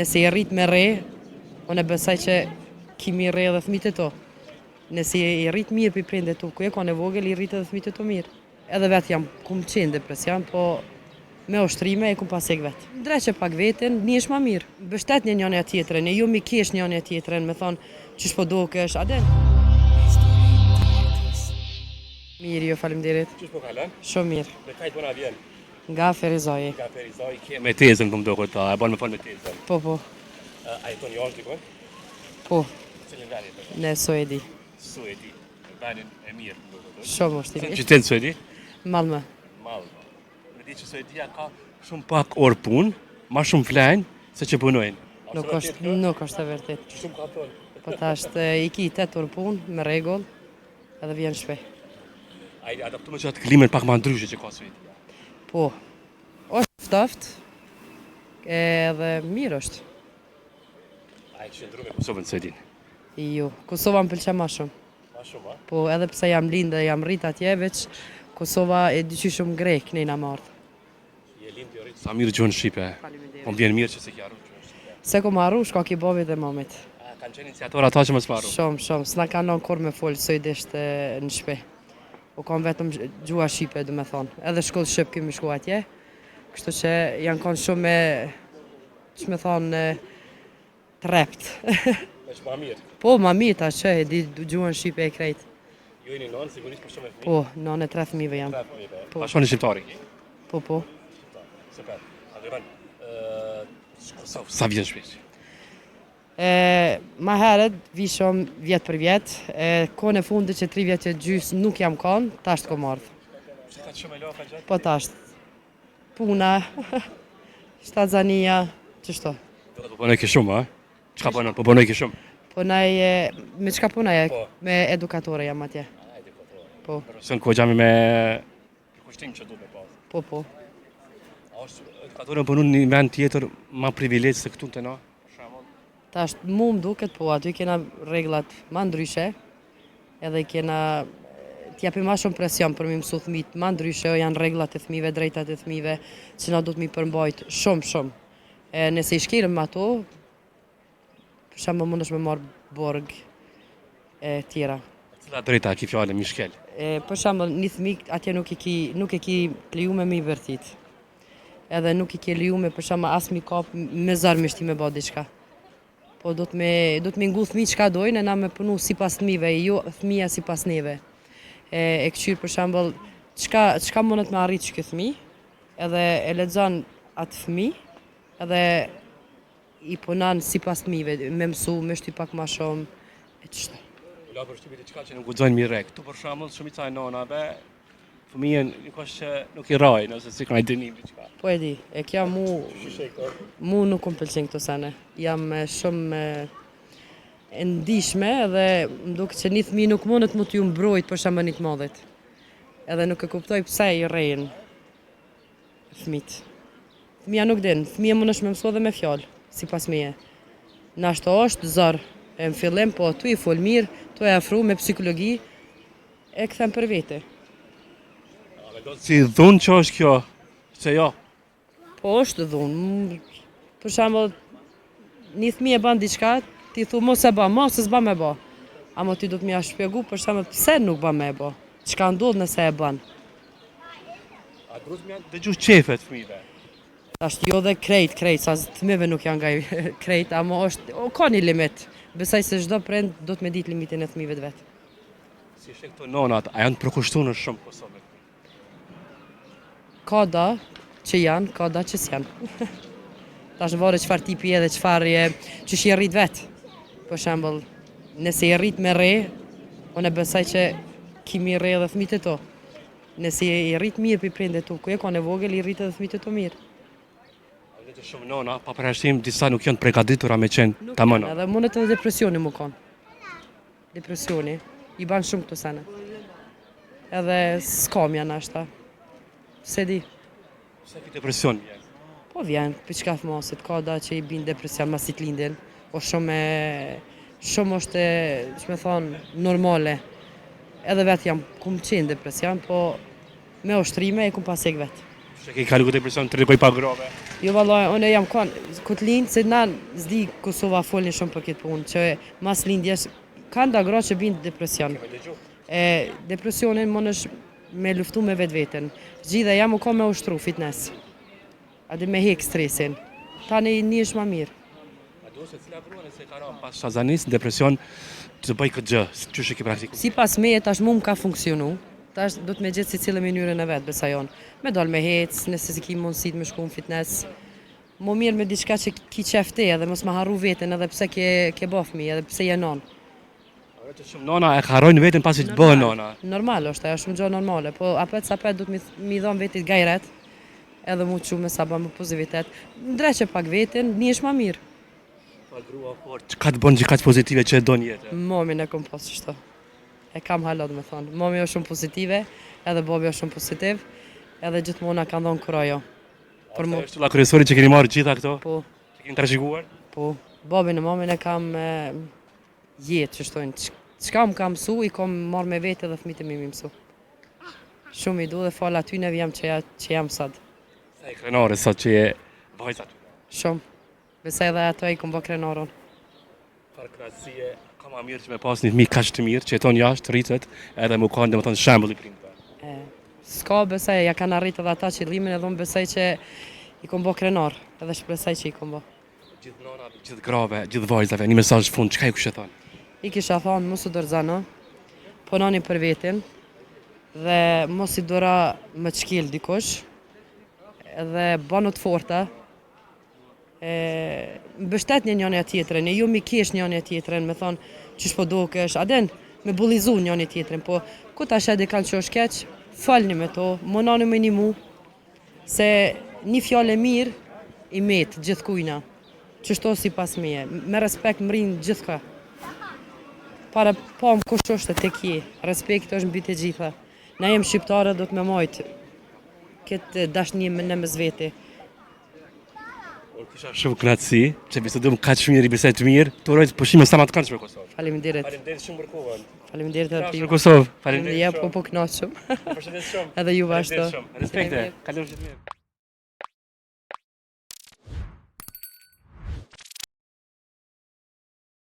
Nëse i rrit me re, unë e besoj që kimi re edhe fëmijët e to. Nëse i rrit mirë për prindet tu, ku e ka në vogël, i rrit edhe fëmijët e to mirë. Edhe vetë jam kum qenë depresion, po me ushtrime e kum pasek vetë. Dreqe pak vetën, njësh ma mirë. Bështet një njënë e tjetërën, e ju mi kesh njënë e tjetërën, me thonë, qysh po dokesh, aden. Mirë, jo, faleminderit. Qysh po kalon? Shumë mirë. Me kajt bëna vjen? Nga Ferizoji. Nga Ferizoji, ke me tezën këmë do këta, e banë me falë me tezën. Po. A jeton jashtë dikon? Po, Cilin veni jeton? në Suedi. Suedi. Venin e mirë, do këto. Shumë është i mirë. Qytetë Suedi? Malmö. Malmö. Me di që Suedia ka shumë pak orë punë, ma shumë flenë, se që punojnë. Nuk është e vërtet. Shumë ka thonë. Po ta është i ki 8 orë punë, me regull, edhe vjen shpej. A i adaptu me që atë klimen pak ma ndryshe që ka Suedia. Po, është ftoft, edhe mirë është. A i qëndru me Kosovën Suedin? Jo, Kosova më pëlqen ma shumë. Ma shumë, a? Po, edhe pse jam lindë, jam rrit atje, veç Kosova e dyqy shumë grek, nejna marrë. Je lindë, jo rritë. Sa mirë gjuhën Shqipe. Po më vjen mirë që se kja arru gjuhën Shqipe. Se ku marru, shka ki bovi dhe momit. A, kanë qenë iniciator ata që më s'marru? Shumë, s'na kanë në kur me folë sëjdisht në shpe. U kam vetëm gjua Shqipe, du me thonë. Edhe shkollë Shqip kemi shku atje. Kështu që janë konë shumë me, që me thonë, trept. Me që ma mirë. Po, ma mirë ta që e di gjuhën Shqipe e krejt. Ju e një nonë, sigurisht për shumë e fëmi? Po, nën e 3 fëmijëve janë. Po. Pa shoni shqiptari ki? Po. Super. Adrian, Kosovë, sa vjen shpesh? Ma herët, vi shumë vjetë për vjetë. Kone fundit që 3 vjetë që gjysë nuk jam kanë, tashtë ko mardhë. Pse ka të shumë e lofa gjatë? Po tashtë. Puna, shtazania, qështo. Do të punoj ke shumë, a? Qka punoj? Po punoj ke shumë? Punaj, me qka punaj? Po. Me edukatore jam atje. A, edukatore. Po, Sën ko gjami me përkushtim që du me pasë. po. A është edukatore në punu një vend tjetër ma privilegj se këtu të na? Tashtë mu më duket, po aty kena reglat ma ndryshe, edhe kena t'japim ma shumë presion për mi mësu thmit ma ndryshe, janë reglat e thmive, drejtat e thmive, që na du t'mi përmbajt shumë. Nëse i shkirim ato, për shemë mund është me marrë borg tjera. Cila drejta ki fjale mi shkel? Për shemë një thmi atje nuk e ki liju me mi vërtit. Edhe nuk i ke liju me për shemë as mi kap me zarmishti me ba diqka. Po do t'mi ngu thmi qka dojnë, e na me punu si pas thmive, jo thmija si pas neve. E këqyrë për shembol, qka mundet me arrit që këtë thmi, edhe e lexon atë thmi, edhe i punan si pas thmive, me mësu, me shty pak ma shumë, e qështë. La për shtypit e qka që nuk gudzojnë mirek. Tu për shembull shumica e nonave, fëmijën një kosh që nuk i rajnë, ose si kanë i dënim një qka. Po e di, e kja mu nuk më pëlqen këto sene. Jam shumë e ndishme edhe më duke që një thmi nuk mundet mu t'ju mbrojt për shama një të madhet. Edhe nuk e kuptoj pse i rejnë thmit. Thmija nuk din, thmija mund është me mëso dhe me fjallë, si pas meje. Nashto është zërë, e në fillim, po tu i fol mirë, tu e afru me psikologi, e këthem për vete. Si dhunë që është kjo, se jo? Po është dhunë. Për shembull, një fëmijë e bën diçka, ti thu mos e bë, mos s'bë me bë. Amo ti do të më ja shpjegu për shembull pse nuk bë me bë. Çka ndodh nëse e bën. A duhet më dëgju qefet fëmijëve? Tash jo dhe krejt, sa fëmijëve nuk janë nga krejt, amo është ka një limit. Besoj se çdo prind do të më ditë limitin e fëmijëve vet. Si shek këto nonat, a janë të përkushtuar shumë Kosovë? Ka da që janë, ka da që s'janë. Tash në vore qëfar tipi edhe qëfar që i rrit vetë. Për shembull, nëse i rrit me re, unë e besoj që kimi re edhe fëmijët e to. Nëse i rrit mirë për prindet tu, ku e ka në vogël, i rrit edhe fëmijët e to mirë. A dhe të shumë nona, pa përshtim, disa nuk janë pregaditura me qenë të mëna. Edhe mundet edhe depresioni mu kanë. Depresioni, i ban shumë këto sene. Edhe s'kam janë ashta. Se di. Se ki depresion vjen? Po vjen, për çka fëmasit, ka da që i bin depresion masit lindin. O shumë është, që me thonë, normale. Edhe vetë jam kum qenë depresion, po me ushtrime e kum pasek vetë. Që ke kalu depresion të rikoj pa grove. Jo vallaj, unë jam këtë lind se na zdi Kosova folin shumë për këtë punë, që mas lindjes kanë da gra që binë depresion. Depresionin mund është me luftu me vetë-vetën. Gjitha jam u ka me ushtru fitness. Adhe me hek stresin. Tani një është ma mirë. A do se cila grua nëse ka ra pas shazanis, depresion, të bëj këtë gjë, që shë ke praktiku? Si pas me, tash mu më ka funksionu. Tash do të me gjithë si cilë mënyrën e vetë, besa jonë. Me dal me hec, nëse si ki mundësit me shku në fitness. Mo mirë me diçka që ki qefte edhe mos ma harru vetën edhe pse ke bofmi, edhe pse je non. Që shumë nona e harrojnë vetën pasi të bëhen nona. Normal është, ajo shumë gjë normale, po apet sa pet du të mi dhon vetit gajret, edhe mu që me sa ba më pozitivitet. Ndreqe pak vetën, një është ma mirë. Pa grua fort, ka të bënë gjikatë pozitive që e do njete? Momin e kom pas qështo. E kam halot me thonë. Momi është shumë pozitive, edhe bobi është shumë pozitiv, edhe gjithmona kanë dhonë kurajo. A të është la kryesori që keni marrë gjitha këto? Po, Që keni trashëguar? po. Bobin e momin e kam jetë që shtojnë. Qka më kam mësu, i kom marrë me vete dhe fëmijët e mi mësu. Shumë i du dhe falë aty në vjem që jam sot. Sa e krenare sot që je vajza aty? Shumë. Besaj dhe ato i kom bë krenaron. Farë knatësie, ka ma mirë që me pas një fëmijë kaq të mirë, që jeton jashtë, rritet, edhe më kanë dhe më thonë shembull i prindve. Ska besaj, ja kanë arrit edhe ata qëllimin edhe unë besaj që i kom bë krenar, edhe shpresaj që i kom bë. Gjithë nonave, gjithë grave, gjithë vajzave, një mesazh fund, çka ju kishe thonë? I kisha thonë, mos u dorëzano, punoni për vetin, dhe mos i dora më qkil dikush, edhe banu të forta, mbështet njëri tjetrin, e ju mi kesh njëri tjetrin, me thonë, qysh po dukesh, aden me bullizu njëri tjetrin, po ku ta shedi kanë që është keq, falni me to, monani me një mu, se një fjallë e mirë i metë gjithë kujna, qështo si pas meje, me respekt më rinë gjithë ka. Para pa më kush është të kje, respekt është mbi të gjitha. Na jem shqiptare, do të me majtë këtë dashni në mes veti. Unë kisha shumë knatësi, që bisedum kaq mirë i bisedë të mirë, të uroj pushime sa më të këndshme në Kosovë. Faleminderit. Faleminderit shumë për kohën. Faleminderit edhe Në ju. Kosovë. Ja, Faleminderit po kënaqshëm. Përshëndet shumë. Edhe ju vazhdo. Respekte. Kalofshi të mirë.